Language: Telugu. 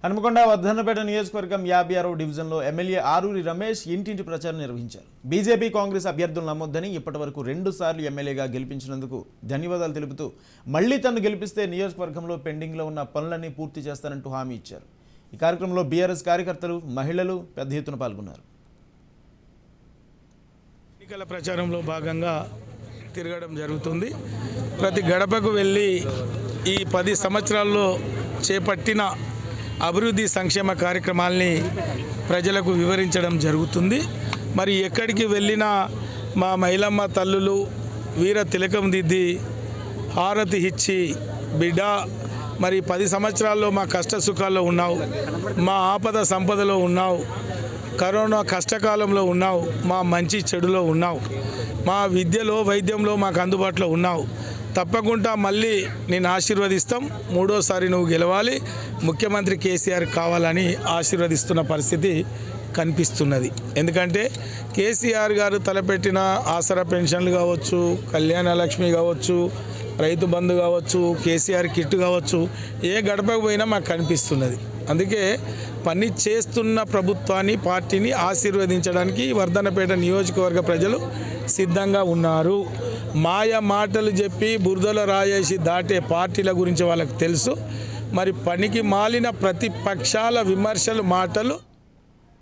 హనుమకొండ వర్ధన్నపేట నియోజకవర్గం 56వ డివిజన్లో ఎమ్మెల్యే ఆరూరి రమేష్ ఇంటింటి ప్రచారం నిర్వహించారు. బీజేపీ కాంగ్రెస్ అభ్యర్థులు నమ్మొద్దని ఇప్పటివరకు 2 సార్లు ఎమ్మెల్యేగా గెలిపించినందుకు ధన్యవాదాలు తెలుపుతూ మళ్లీ తనను గెలిపిస్తే నియోజకవర్గంలో పెండింగ్లో ఉన్న పనులన్నీ పూర్తి చేస్తానంటూ హామీ ఇచ్చారు. ఈ కార్యక్రమంలో బీఆర్ఎస్ కార్యకర్తలు, మహిళలు పెద్ద ఎత్తున పాల్గొన్నారు. ఎన్నికల ప్రచారంలో భాగంగా తిరగడం జరుగుతుంది. ప్రతి గడపకు వెళ్ళి ఈ 10 సంవత్సరాల్లో చేపట్టిన అభివృద్ధి సంక్షేమ కార్యక్రమాల్ని ప్రజలకు వివరించడం జరుగుతుంది. మరి ఎక్కడికి వెళ్ళినా మా మహిళమ్మ తల్లులు వీర తిలకం దిద్ది హారతి ఇచ్చి, బిడ్డ మరి 10 సంవత్సరాల్లో మా కష్ట సుఖాల్లో ఉన్నావు, మా ఆపద సంపదలో ఉన్నావు, కరోనా కష్టకాలంలో ఉన్నావు, మా మంచి చెడులో ఉన్నావు, మా విద్యలో వైద్యంలో మాకు అందుబాటులో ఉన్నావు, తప్పకుండా మళ్ళీ నేను ఆశీర్వదిస్తాం, 3వసారి నువ్వు గెలవాలి, ముఖ్యమంత్రి కేసీఆర్ కావాలని ఆశీర్వదిస్తున్న పరిస్థితి కనిపిస్తున్నది. ఎందుకంటే కేసీఆర్ గారు తలపెట్టిన ఆసరా పెన్షన్లు కావచ్చు, కళ్యాణ లక్ష్మి కావచ్చు, రైతు బంధు కావచ్చు, కేసీఆర్ కిట్ కావచ్చు, ఏ గడపకు పోయినా మాకు కనిపిస్తున్నది. అందుకే పని చేస్తున్న ప్రభుత్వాన్ని, పార్టీని ఆశీర్వదించడానికి వర్ధన్నపేట నియోజకవర్గ ప్రజలు సిద్ధంగా ఉన్నారు. మాయ మాటలు చెప్పి బురదలో రాయేసి దాటే పార్టీల గురించి వాళ్ళకు తెలుసు. మరి పనికి మాలిన ప్రతిపక్షాల విమర్శలు, మాటలు